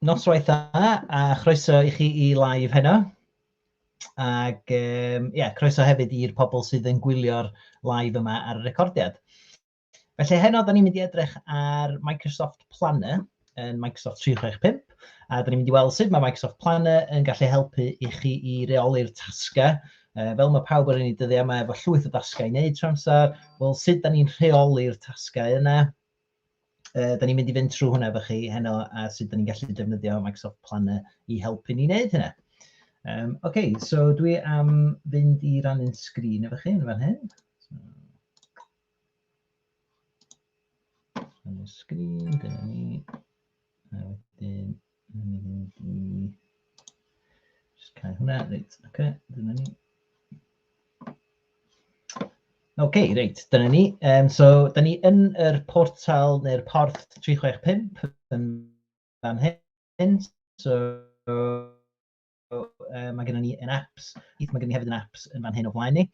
Noswaith dda a chroeso I chi I live heno. Ac croeso hefyd i'r pobl sydd yn gwylio'r live yma ar y recordiad. Felly heno, da ni'n mynd I edrych ar Microsoft Planner yn Microsoft 365. A da ni'n mynd I weld sut mae Microsoft Planner yn gallu helpu I chi I reoli'r tasgau. Fel mae pawb ar un I dyddiau yma efo llwyth o dasgau I wneud trwy amser, wel sut da ni'n rheoli'r tasgau yna. Da ni'n mynd I fynd trwy hwnna efo chi heno a sut da ni'n gallu defnyddio Microsoft Planner I helpu ni wneud hynna. OK, so dwi am fynd I rannu'n sgrin efo chi yn fan hyn. Rannu'n sgrin, dyna ni. A wedyn, mynd I... Just cael hwnna, reit, OK, dyna ni. OK, reit, dyna ni. So, da ni yn yr portal neu'r porth 365 yn fan hyn. So, mae gennym ni yn apps. Mae gennym ni hefyd yn apps yn fan hyn o flaen ni.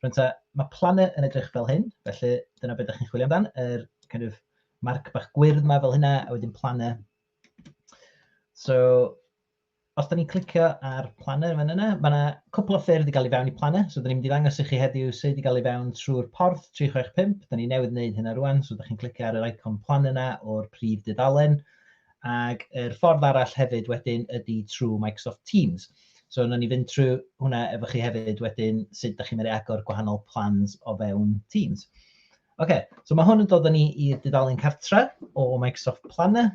Rwy'n mae Planner yn edrych fel hyn. Felly, dyna beth ydych chi'n chwilio amdan. Yr kind of marc bach gwyrdd yma fel hynna, a wedyn Planner. So, os da ni'n clicio ar Planner fan yna, mae yna cwpl o ffyrdd I gael I fewn I Planner. So, da ni'n mynd I ddangos I chi heddiw sut I gael I fewn trwy'r porth 365. Da ni newydd wneud hynna rwan, so da chi'n clicio ar yr icon Planner yna o'r prif dudalen. Ac yr ffordd arall hefyd wedyn ydy trwy Microsoft Teams. So, wnawn ni fynd trwy hwnna efo chi hefyd wedyn sut da chi'n mynd I agor gwahanol plans o fewn Teams. OK, so mae hwn yn dod â ni i'r dudalen cartre o Microsoft Planner.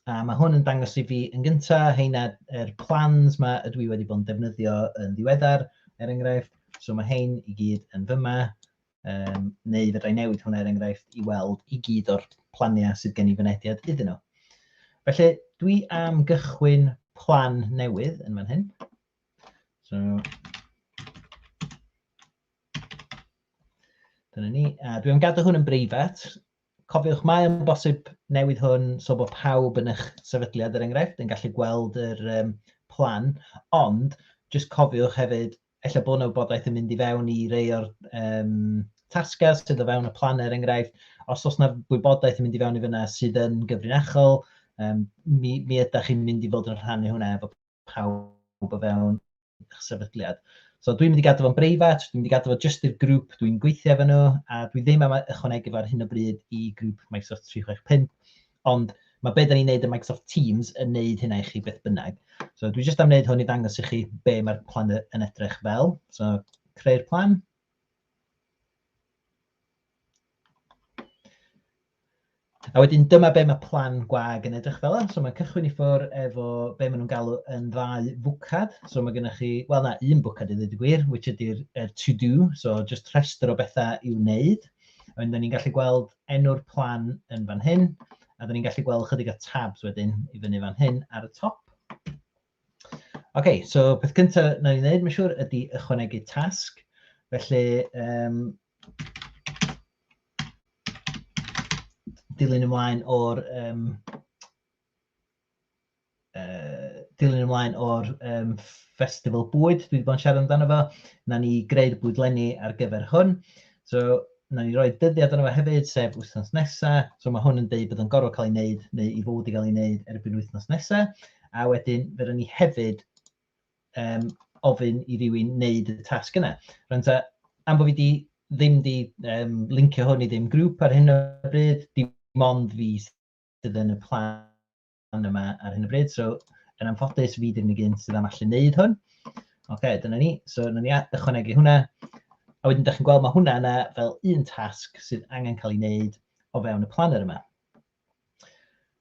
A mae hwn yn dangos I fi yn gyntaf, heina yr plans ma ydw I wedi bod yn defnyddio yn ddiweddar, enghraifft. So mae hein I gyd yn fyma, neu fedra I newid hwnna enghraifft I weld I gyd o'r planiau sydd gen I fynediad iddyn nhw. Felly dwi am gychwyn plan newydd yn fan hyn. So, dyna ni. A dwi am gadw hwn yn breifat. Cofiwch, mae yn bosib newid hwn so bod pawb yn eich sefydliad yr enghraifft yn gallu gweld yr plan, ond jyst cofiwch hefyd, ella bod yna wybodaeth yn mynd I fewn I rei o'r tasgau sydd o fewn y plan er enghraifft. Os oes yna wybodaeth yn mynd I fewn I fyna sydd yn gyfrinachol, mi ydych chi'n mynd I fod yn rhannu hwnna efo pawb o fewn eich sefydliad. So dwi'n mynd I gadw fo'n breifat, dwi'n mynd I gadw fo jyst i'r grŵp dwi'n gweithio efo nhw, a dwi ddim am ychwanegu fo ar hyn o bryd I grŵp Microsoft 365, ond mae be da ni'n neud yn Microsoft Teams yn neud hynna I chi beth bynnag. So dwi jyst am wneud hwn I ddangos I chi be mae'r plan yn edrych fel. So, creu'r plan. A wedyn dyma be mae plan gwag yn edrych fel. So mae'n cychwyn I ffwr efo be maen nhw'n galw yn ddau fwcad. So mae gennych chi, wel na, un bwcad I ddweud y gwir, which ydy'r to do. So just rhestr o bethau i'w wneud. A wedyn ni'n gallu gweld enw'r plan yn fan hyn. A da ni'n gallu gweld chydig o tabs wedyn I fyny fan hyn ar y top. OK, so peth cyntaf na ni'n wneud, mae'n siŵr, ydy ychwanegu tasg. Felly, dilyn ymlaen o'r festival bwyd dwi wedi bod yn siarad amdano fo. Na ni greu'r bwydlenni ar gyfer hwn. So, na ni roi dyddiad arno fo hefyd, sef wythnos nesaf. So, mae hwn yn deud bod yn gorfod cael ei wneud, neu I fod I gael ei wneud erbyn wythnos nesaf. A wedyn, fydden ni hefyd ofyn I rywun wneud y tasg yna. Rwy'n am bod fi ddim wedi lincio hwn I ddim grŵp ar hyn o bryd, dim ond fi sydd yn y plan yma ar hyn o bryd. So, yn anffodus fi ddim yn sydd am allu wneud hwn. OK, dyna ni. So, na ni ychwanegu hwnna. A wedyn, ydych chi'n gweld mae hwnna yna fel un tasg sydd angen cael ei wneud o fewn y planner yma.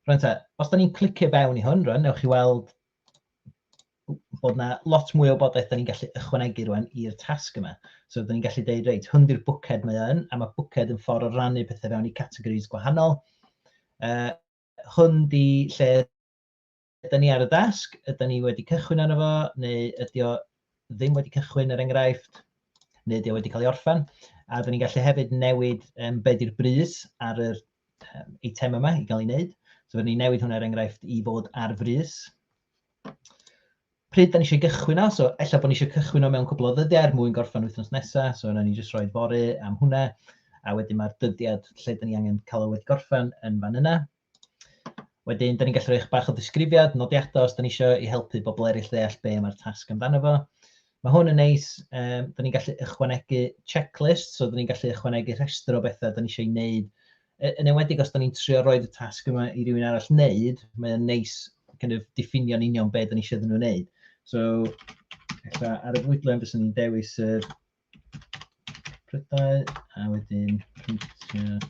Rwy'n os da ni'n clicio fewn I hwn, rwan, newch chi weld bod yna lot mwy o wybodaeth da ni'n gallu ychwanegu rwan i'r tasg yma. So, da ni'n gallu deud, reit, hwn di'r bwced mae yn, a mae bwced yn ffordd o rannu pethau fewn I categories gwahanol. Hwn di lle ydyn ni ar y dasg, ydyn ni wedi cychwyn arno fo, neu ydy o ddim wedi cychwyn er enghraifft, neu ydy o wedi cael ei orffan. A da ni'n gallu hefyd newid be di'r brys ar yr eitem yma I gael ei wneud. So, fydden ni'n newid hwnna er enghraifft I fod ar frys. Pryd da ni eisiau gychwyn o, so ella bod ni eisiau cychwyn o mewn cwbl o ddyddiau mwyn gorffen wythnos nesaf, so yna ni jyst rhoi fori am hwnna, a wedyn mae'r dyddiad lle da ni angen cael o wedi gorffen yn fan yna. Wedyn, da ni'n gallu rhoi bach o ddisgrifiad, nodiadau os da ni eisiau i helpu bobl eraill ddeall be mae'r tasg amdano fo. Mae hwn yn neis, da ni'n gallu ychwanegu checklist, so da ni'n gallu ychwanegu rhestr o bethau da ni eisiau wneud. Yn enwedig os da ni'n trio roed y tasg yma i rywun arall wneud, mae'n neis kind of diffinio'n union be da ni eisiau iddyn nhw wneud. So, ar y fwydlen bys ni'n dewis yr prydau, a wedyn printio.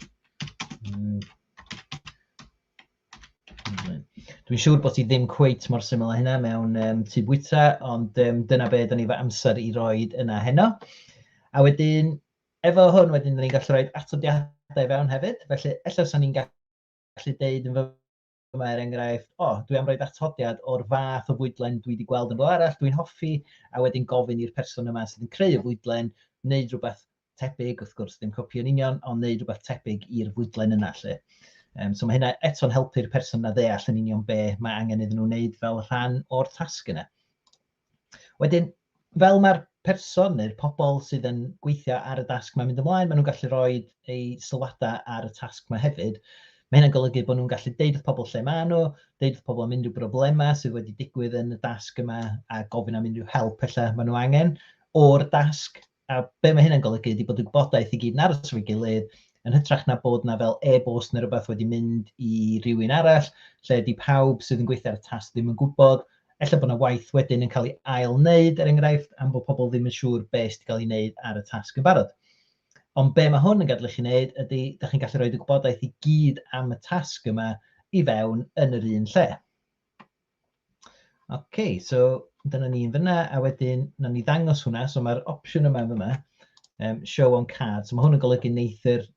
Dwi'n siŵr bod ti ddim cweit mor syml â hynna mewn tŷ bwyta, ond dyna be da ni efo amser i roed yna heno. A wedyn, efo hwn, wedyn da ni'n gallu rhoi atodiadau fewn hefyd. Felly, ella os ni'n gallu deud yn yma enghraifft, dwi am roed atodiad o'r fath o fwydlen dwi wedi gweld yn rhywle arall, dwi'n hoffi, a wedyn gofyn i'r person yma sydd yn creu y fwydlen, wneud rhywbeth tebyg, wrth gwrs, ddim copio'n union, ond wneud rhywbeth tebyg i'r fwydlen yna lle. So mae hynna eto'n helpu'r person na ddeall yn union be mae angen iddyn nhw wneud fel rhan o'r tasg yna. Wedyn, fel mae'r person neu'r pobl sydd yn gweithio ar y dasg mae'n mynd ymlaen, maen nhw'n gallu rhoi eu sylwadau ar y tasg yma hefyd. Mae hynna'n golygu bod nhw'n gallu deud wrth pobl lle maen nhw, deud wrth pobl am unrhyw broblemau sydd wedi digwydd yn y dasg yma a gofyn am unrhyw help ella maen nhw angen o'r dasg. A be mae hynna'n golygu ydy bod y gwybodaeth i gyd yn aros efo'i gilydd, yn hytrach na bod na fel e-bost neu rhywbeth wedi mynd i rywun arall, lle di pawb sydd yn gweithio ar y tasg ddim yn gwybod, ella bod yna waith wedyn yn cael ei ail-wneud, enghraifft, am bod pobl ddim yn siŵr beth sydd wedi cael ei wneud ar y tasg yn barod. Ond be mae hwn yn gadw chi wneud ydy, ydych chi'n gallu rhoi y gwybodaeth i gyd am y tasg yma i fewn yn yr un lle. So dyna ni'n fyna, a wedyn na ni ddangos hwnna, so mae'r opsiwn yma, show on card, so mae hwn yn golygu neith'r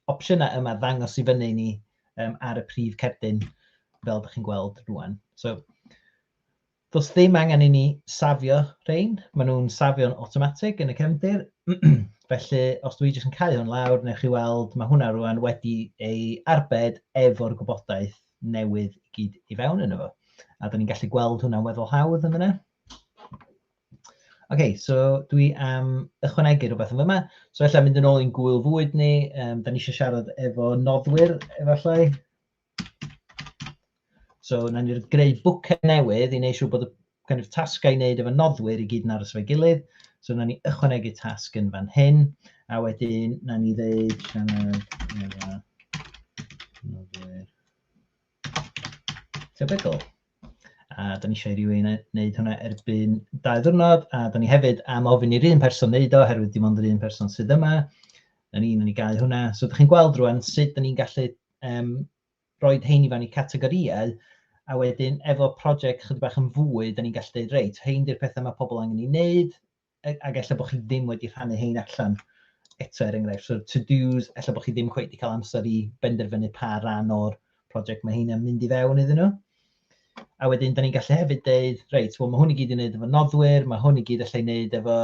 opsiynau yma ddangos i fyny ni ar y prif cerdyn fel ydych chi'n gweld rwan. So, does ddim angen i ni safio rhain, maen nhw'n safio'n automatic yn y cefndir. Felly, os dwi jyst yn cau hwn lawr, newch chi weld mae hwnna rwan wedi ei arbed efo'r gwybodaeth newydd i gyd i fewn yno fo. A da ni'n gallu gweld hwnna'n weddol hawdd yn fyna. So dwi am ychwanegu rhywbeth yn fyma. So ella mynd yn ôl i'n gwyl fwyd ni, da ni eisiau siarad efo noddwyr, efallai. So na ni'n greu bwced newydd i wneud siŵr bod y tasgau i wneud efo noddwyr i gyd yn aros efo'i gilydd. So na ni ychwanegu tasg yn fan hyn, a wedyn na ni ddeud siarad efo noddwyr tebygol. A da ni eisiau rhywun wneud hwnna erbyn 2 ddiwrnod, a da ni hefyd am ofyn i'r un person wneud o, oherwydd dim ond yr un person sydd yma. Na ni gael hwnna. So da chi'n gweld rwan sut da ni'n gallu rhoi hein i fewn i categorïau, a wedyn efo prosiect chydig bach yn fwy, da ni'n gallu dweud, reit, hein di'r pethau mae pobl angen i wneud, ac ella bod chi ddim wedi rhannu hein allan eto enghraifft. So to-dos, ella bod chi ddim cweit wedi cael amser i benderfynu pa ran o'r prosiect mae hein yn mynd i fewn iddyn nhw. A wedyn, da ni'n gallu hefyd dweud, reit, mae hwn i gyd i wneud efo noddwyr, mae hwn i gyd allai wneud efo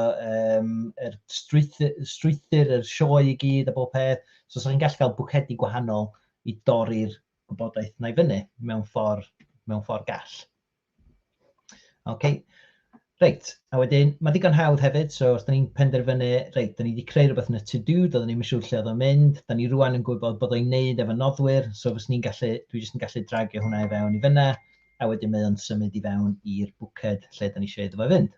yr strwythyr, yr sioe i gyd a bob peth. So, chi'n gallu cael bwcedi gwahanol i dorri'r gwybodaeth yna i fyny mewn ffordd gall. Reit, a wedyn, mae digon hawdd hefyd, so os da ni'n penderfynu, reit, da ni wedi creu rhywbeth yn y to-do, doedden ni'n siŵr lle oedd o'n mynd, da ni rwan yn gwybod bod o'n wneud efo noddwyr, so dwi jyst yn gallu dragio hwnna i fewn i fyna, a wedyn mae o'n symud i fewn i'r bwced lle da ni eisiau iddo fo fynd.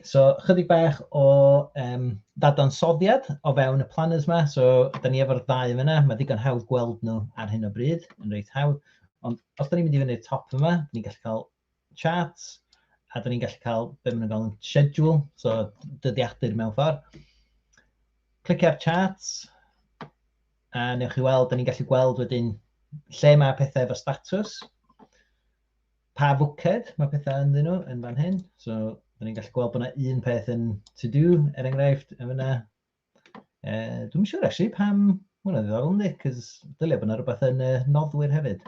So chydig bach o ddadansoddiad o fewn y planners yma, so da ni efo'r ddau yma, mae digon hawdd gweld nhw ar hyn o bryd, yn reit hawdd, ond os da ni'n mynd i fyny'r top yma, da ni'n gallu cael charts, a da ni'n gallu cael be maen nhw'n gael yn schedule, so dyddiadur mewn ffordd. Clicio ar charts, a newch chi weld, da ni'n gallu gweld wedyn lle mae pethau efo status, pa fwced mae pethau ynddyn nhw yn fan hyn. So, da ni'n gallu gweld bod yna un peth yn to-do, enghraifft, yn fyna. Dwi'n siŵr, actually, pam hwnna ddiddorol, yndi, cos dylia bod yna rhywbeth yn noddwyr hefyd.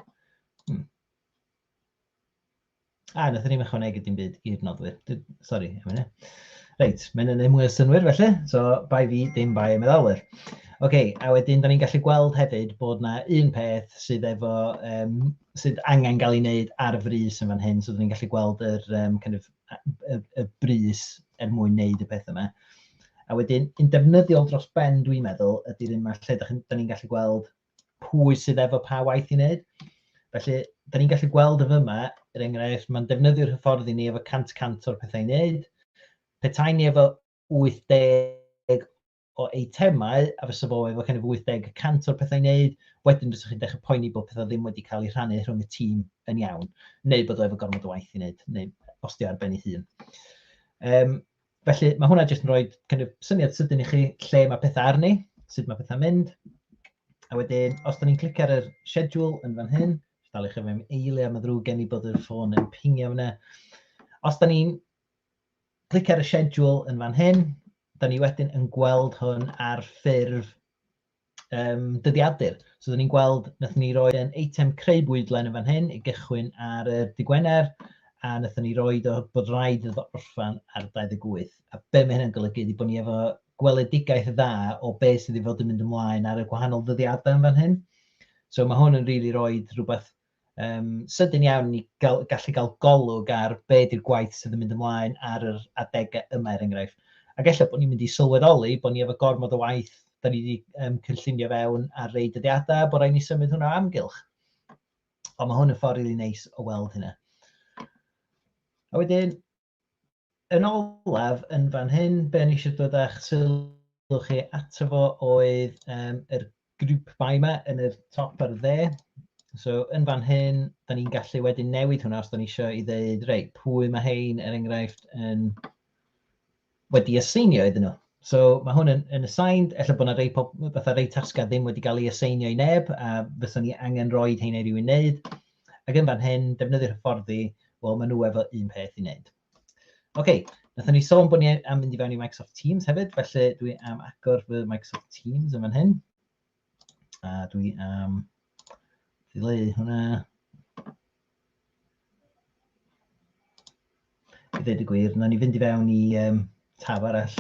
Nath ni'n ychwanegu dim byd i'r noddwyr. Sori, am hynny. Reit, mae'n yna mwy o synwyr felly, so bai fi, dim bai y meddalwyr. A wedyn, da ni'n gallu gweld hefyd bod yna un peth sydd sydd angen cael ei wneud ar y frys yn fan hyn, so da ni'n gallu gweld y brys mwyn wneud y peth yma. A wedyn, un defnyddiol dros ben dwi'n meddwl ydy'r un yma lle da ni'n gallu gweld pwy sydd efo pa waith i wneud. Felly, da ni'n gallu gweld y fyma, enghraifft, mae'n defnyddio'r hyfforddi ni efo 100% o'r pethau i wneud. Petai ni efo 80 o eitemau, a fysa fo efo 80% o'r pethau i wneud, wedyn fysa chi'n dechrau poeni bod pethau ddim wedi cael eu rhannu rhwng y tîm yn iawn, neu bod o efo gormod o waith i wneud, neu os di ar ben ei hun. Felly, mae hwnna jyst yn rhoi syniad sydyn i chi lle mae pethau arni, sut mae pethau'n mynd. A wedyn, os da ni'n clicio ar y schedule yn fan hyn, dal i chi fe'n eiliau, mae ddrwg gen i bod yr ffôn yn pingio fyna. Os da ni'n clicio ar y schedule yn fan hyn, da ni wedyn yn gweld hwn ar ffurf dyddiadur. So da ni'n gweld, nath ni roi yn eitem creu bwydlen yn fan hyn i gychwyn ar y dydd Gwener, a nath ni roi bod rhaid iddo orffan ar 28. A be mae hynny'n golygu ydy bod ni efo gweledigaeth dda o beth sydd wedi fod yn mynd ymlaen ar y gwahanol ddyddiadau yn fan hyn. So mae hwn yn rhoi rhywbeth sydyn iawn i gallu cael golwg ar be di'r gwaith sydd yn mynd ymlaen ar yr adegau yma enghraifft. Ac ella bod ni'n mynd i sylweddoli bod ni efo gormod o waith da ni wedi cynllunio fewn ar rei dyddiadau, bod rhaid ni symud hwnna o amgylch. Ond mae hwn yn ffordd rili neis o weld hynna. A wedyn, yn olaf yn fan hyn, be ni eisiau dod a'ch sylw chi ato fo oedd yr grŵp bai yma yn y top ar y dde. So yn fan hyn, da ni'n gallu wedyn newid hwnna os da ni eisiau i ddeud, reit, pwy mae hein er enghraifft yn wedi aseinio iddyn nhw. So mae hwn yn assigned, ella bod yna rei tasgau ddim wedi cael ei aseinio i neb, a fysa ni angen rhoi hein i rywun wneud. Ac yn fan hyn, defnyddio'r hyfforddi, wel, maen nhw efo un peth i wneud. OK, nathon ni sôn bod ni am mynd i fewn i Microsoft Teams hefyd, felly dwi am agor fy Microsoft Teams yn fan hyn. A dwi am ddileu hwnna. I ddweud y gwir, na ni fynd i fewn i tab arall,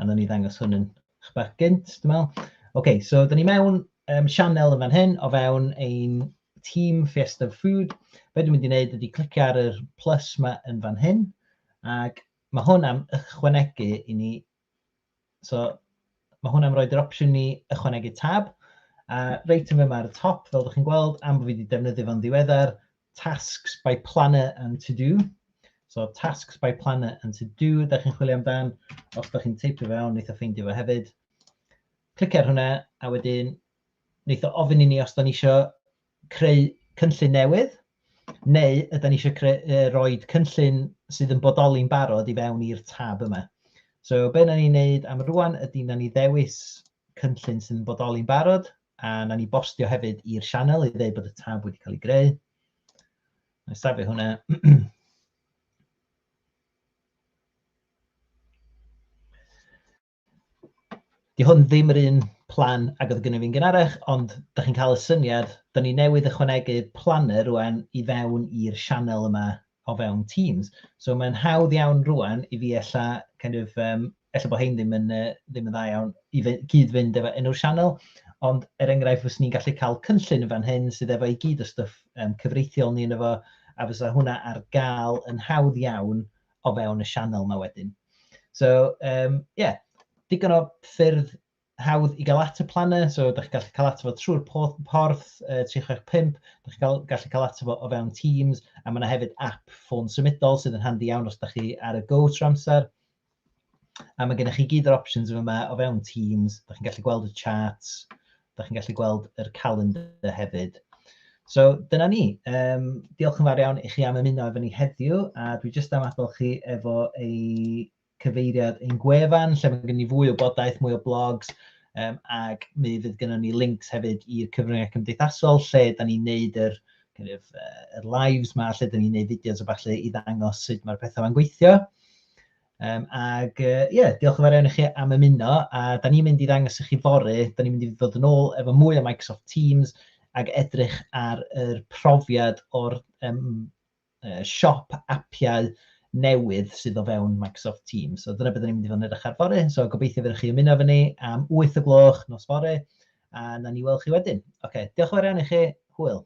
a na ni ddangos hwn yn eich bach gynt, dwi'n meddwl. OK, so da ni mewn sianel yn fan hyn o fewn ein Team Fiesta Food. Be dwi'n mynd i wneud ydy clicio ar y plus yma yn fan hyn, ac mae hwn am ychwanegu i ni. So mae hwn am roi'r opsiwn i ychwanegu tab. A reit yma ar y top, fel ydych chi'n gweld, am bod fi wedi defnyddio fo'n ddiweddar, tasks by planner and to do. So tasks by planner and to do, da chi'n chwilio amdan. Os da chi'n teipio fewn, wneith o ffeindio fo hefyd. Clicio ar hwnna, a wedyn wneith o ofyn i ni os da ni eisiau creu cynllun newydd, neu ydym ni eisiau rhoi cynllun sydd yn bodoli'n barod i fewn i'r tab yma. So be na ni'n neud am rwan ydy na ni ddewis cynllun sydd yn bodoli'n barod, a na ni bostio hefyd i'r sianel i ddeud bod y tab wedi cael ei greu. Na i safio hwnna. Di hwn ddim yr un plan ag oedd gynnu fi'n gynharach, ond da chi'n cael y syniad, da ni newydd ychwanegu planner rwan i fewn i'r sianel yma o fewn Teams. So mae'n hawdd iawn rwan i fi ella bod hein ddim yn dda iawn i gyd-fynd efo enw'r sianel, ond enghraifft fyswn ni'n gallu cael cynllun yn fan hyn sydd efo i gyd o stwff cyfreithiol ni yn efo, a fysa hwnna ar gael yn hawdd iawn o fewn y sianel yma wedyn. So, digon o ffyrdd hawdd i gael at y planner, so da chi'n gallu cael at fo trwy'r porth 365, da chi'n gallu cael at fo o fewn Teams, a mae yna hefyd app ffôn symudol sydd yn handi iawn os da chi ar y go tro amser. A mae gennych chi gyd o'r options yma o fewn Teams, da chi'n gallu gweld y charts, da chi'n gallu gweld yr calendar hefyd. So dyna ni. Diolch yn fawr iawn i chi am ymuno efo ni heddiw, a dwi jyst am adael chi efo ei cyfeiriad ein gwefan, lle mae gen i fwy o bodaeth, mwy o blogs, ac mi fydd gennym ni links hefyd i'r cyfryngau cymdeithasol, lle da ni'n neud yr lives ma, lle da ni'n neud fideos o falle i ddangos sut mae'r pethau ma'n gweithio. Diolch yn fawr iawn i chi am ymuno, a da ni'n mynd i ddangos i chi fory, da ni'n mynd i ddod yn ôl efo mwy o Microsoft Teams, ac edrych ar yr profiad o'r siop apiau newydd sydd o fewn Microsoft Teams. So dyna beth ni'n mynd i fod yn edrych ar fory. So gobeithio fydd chi ymuno efo ni am 8 o gloch nos fory, a na ni weld chi wedyn. OK, diolch yn fawr iawn i chi. Hwyl.